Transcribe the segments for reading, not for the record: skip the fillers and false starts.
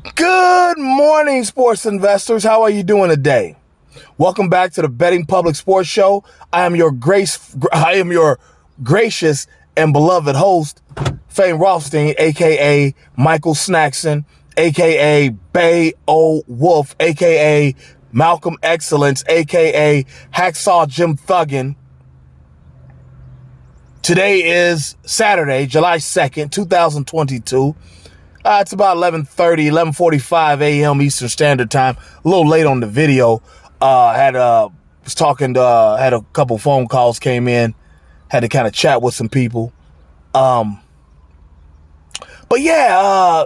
Good morning, sports investors. How are you doing today? Welcome back to the Betting Public Sports Show. I am your gracious and beloved host, Fame Rothstein, aka Michael Snackson, aka Bay O Wolf, aka Malcolm Excellence, aka Hacksaw Jim Thuggin. Today is Saturday, July 2nd, 2022. It's about 11:45 a.m. Eastern Standard Time. A little late on the video. Had a couple phone calls came in. Had to kind of chat with some people. But yeah,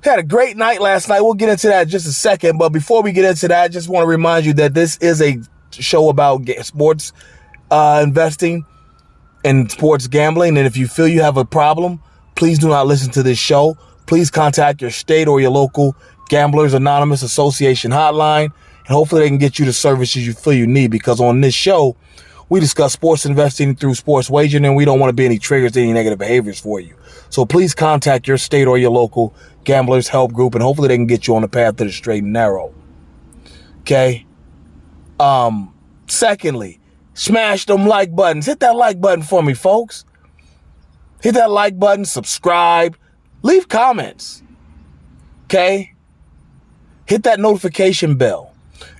had a great night last night. We'll get into that in just a second. But before we get into that, I just want to remind you that this is a show about sports investing and sports gambling. And if you feel you have a problem, please do not listen to this show. Please contact your state or your local Gamblers Anonymous Association hotline, and hopefully they can get you the services you feel you need, because on this show, we discuss sports investing through sports wagering, and we don't want to be any triggers to any negative behaviors for you. So please contact your state or your local Gamblers Help Group, and hopefully they can get you on the path to the straight and narrow. Okay? Secondly, smash them like buttons. Hit that like button for me, folks. Hit that like button, subscribe, leave comments, okay? Hit that notification bell.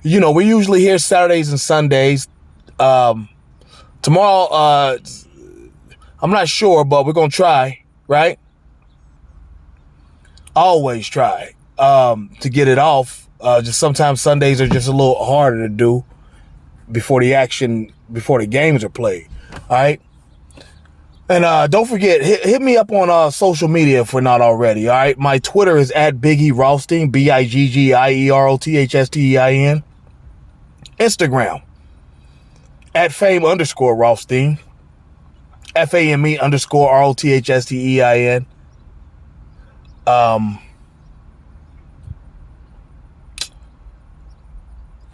You know, we're usually here Saturdays and Sundays. Tomorrow, I'm not sure, but we're going to try, right? Always try to get it off. Just sometimes Sundays are just a little harder to do before the games are played, all right? And don't forget, hit me up on social media if we're not already, all right? My Twitter is at Biggie Rothstein, BIGGIEROTHSTEIN. Instagram, at Fame_Rothstein, FAME_ROTHSTEIN.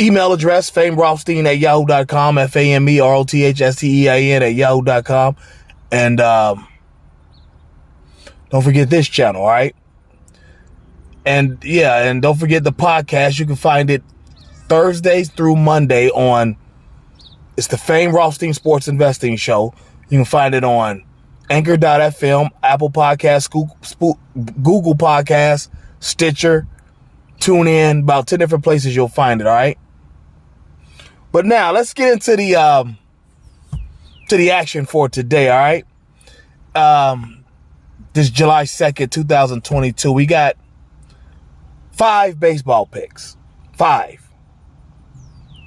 Email address, FameRothstein@yahoo.com, FAMEROTHSTEIN@yahoo.com. And don't forget this channel, all right? And yeah, and don't forget the podcast. You can find it Thursdays through Monday it's the Fame Rothstein Sports Investing Show. You can find it on Anchor.fm, Apple Podcasts, Google Podcasts, Stitcher, TuneIn, about 10 different places you'll find it, all right? But now, let's get into the action for today, all right? This July 2nd, 2022, we got 5 baseball picks. 5.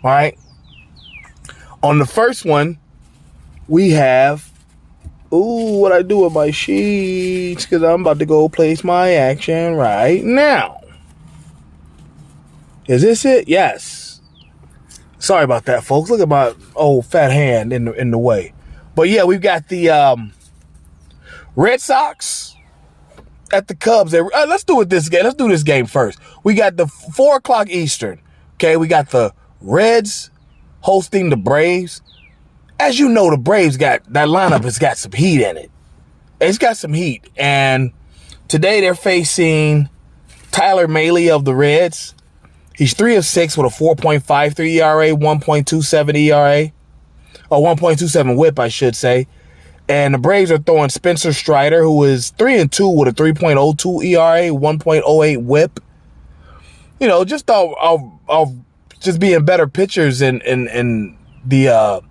All right? On the first one, we have, what I do with my sheets, because I'm about to go place my action right now. Is this it? Yes. Sorry about that, folks. Look at my old fat hand in the way. But yeah, we've got the Red Sox at the Cubs. Let's do this game first. We got the 4 o'clock Eastern. Okay, we got the Reds hosting the Braves. As you know, the Braves that lineup has got some heat in it. It's got some heat. And today they're facing Tyler Mahle of the Reds. He's 3 of 6 with a 4.53 ERA, 1.27 ERA, or 1.27 WHIP, I should say. And the Braves are throwing Spencer Strider, who is 3 and 2 with a 3.02 ERA, 1.08 WHIP. You know, just just being better pitchers, and the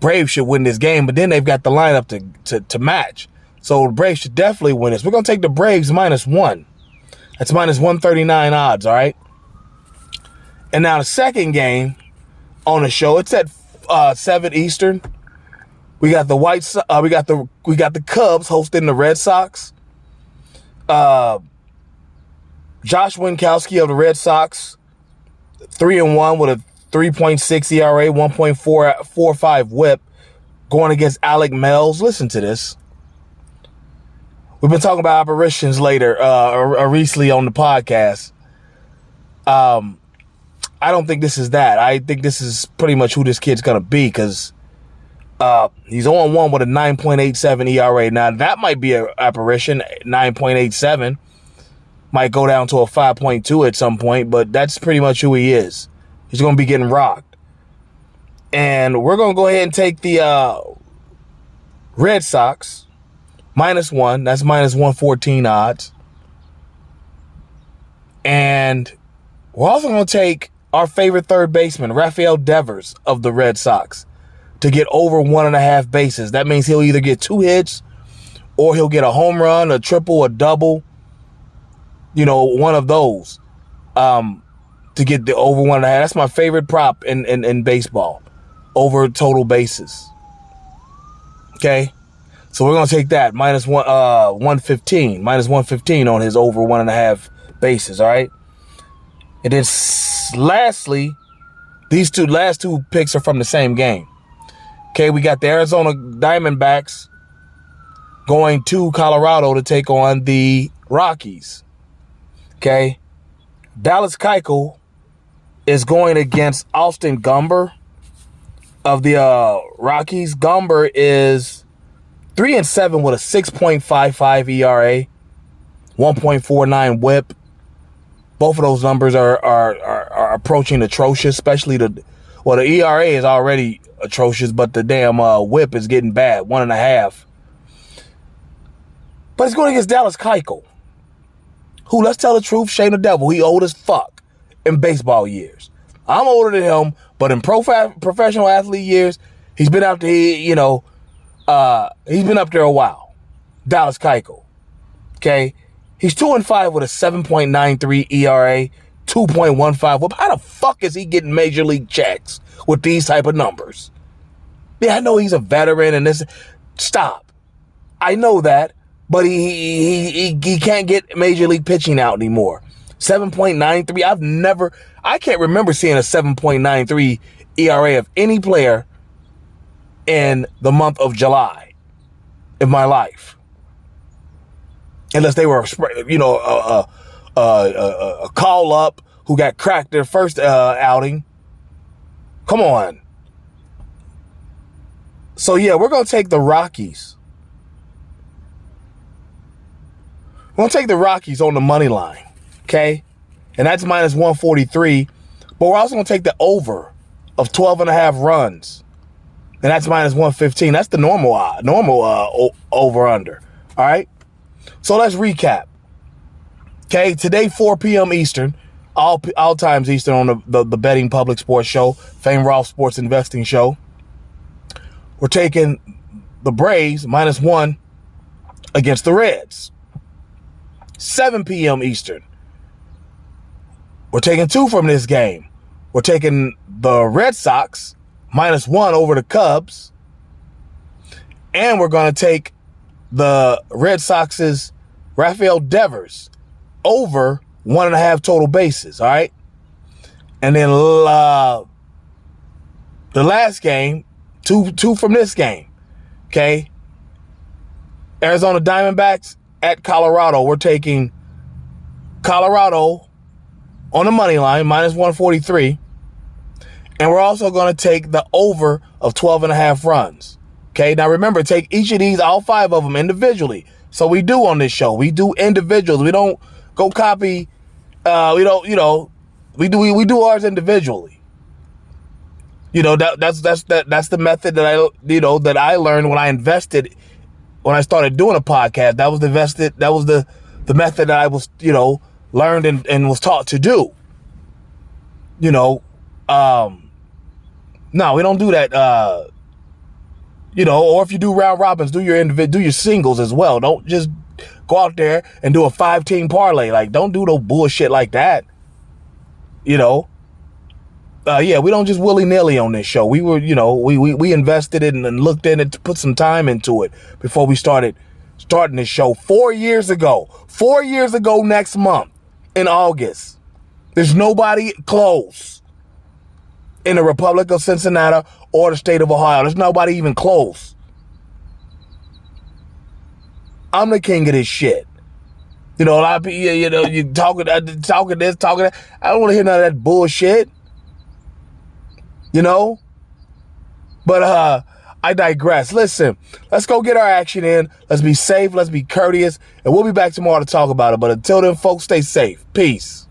Braves should win this game. But then they've got the lineup to match, so the Braves should definitely win this. We're gonna take the Braves -1. That's -139 odds. All right. And now the second game on the show, it's at 7 Eastern. We got the we got the Cubs hosting the Red Sox. Josh Winkowski of the Red Sox, 3 and 1 with a 3.6 ERA, 1.45 WHIP, going against Alec Mells. Listen to this. We've been talking about apparitions recently on the podcast. I don't think this is that. I think this is pretty much who this kid's going to be, because he's 0-1 with a 9.87 ERA. Now, that might be an apparition, 9.87. Might go down to a 5.2 at some point, but that's pretty much who he is. He's going to be getting rocked. And we're going to go ahead and take the Red Sox -1. That's -114 odds. And we're also going to take our favorite third baseman, Rafael Devers of the Red Sox, to get over 1.5 bases. That means he'll either get 2 hits or he'll get a home run, a triple, a double, one of those to get the over 1.5. That's my favorite prop in baseball, over total bases. Okay? So we're going to take that, -115, -115 on his over 1.5 bases, all right? And then lastly, these last two picks are from the same game. Okay, we got the Arizona Diamondbacks going to Colorado to take on the Rockies. Okay, Dallas Keuchel is going against Austin Gomber of the Rockies. Gomber is 3-7 with a 6.55 ERA, 1.49 WHIP. Both of those numbers are approaching atrocious, especially the ERA is already atrocious, but the damn WHIP is getting bad, 1.5. But it's going against Dallas Keuchel, who, let's tell the truth, shame the devil, he old as fuck in baseball years. I'm older than him, but in professional athlete years, he's been out there, he's been up there a while. Dallas Keuchel, okay? He's 2-5 with a 7.93 ERA, 2.15 WHIP. How the fuck is he getting major league checks with these type of numbers? Yeah, I know he's a veteran and this. Stop. I know that, but he can't get major league pitching out anymore. 7.93. I can't remember seeing a 7.93 ERA of any player in the month of July in my life. Unless they were, a call up who got cracked their first outing. Come on. So, yeah, we're going to take the Rockies. We're going to take the Rockies on the money line, okay? And that's -143. But we're also going to take the over of 12.5 runs. And that's -115. That's the normal over-under, all right? So let's recap. Okay, today 4 p.m. Eastern, all times Eastern on the Betting Public Sports Show, famed Roth Sports Investing Show. We're taking the Braves -1 against the Reds. 7 p.m. Eastern. We're taking 2 from this game. We're taking the Red Sox -1 over the Cubs. And we're going to take the Red Sox's Rafael Devers over 1.5 total bases, all right? And then the last game, two from this game, okay? Arizona Diamondbacks at Colorado. We're taking Colorado on the money line, -143. And we're also going to take the over of 12.5 runs. Okay, now remember, take each of these, all 5 of them individually. So we do on this show. We do individuals. We don't go copy. We do ours individually. That's the method that I learned when I started doing a podcast. That was the method that I was, learned and was taught to do. No, we don't do that. Or if you do round robins, do your singles as well. Don't just go out there and do a 5-team parlay. Like, don't do no bullshit like that. We don't just willy-nilly on this show. We were, we invested in and looked in it to put some time into it before we starting this show 4 years ago. 4 years ago next month in August. There's nobody close in the Republic of Cincinnati or the state of Ohio. There's nobody even close. I'm the king of this shit. A lot of people, you talking this, talking that. I don't want to hear none of that bullshit. But I digress. Listen, let's go get our action in. Let's be safe. Let's be courteous. And we'll be back tomorrow to talk about it. But until then, folks, stay safe. Peace.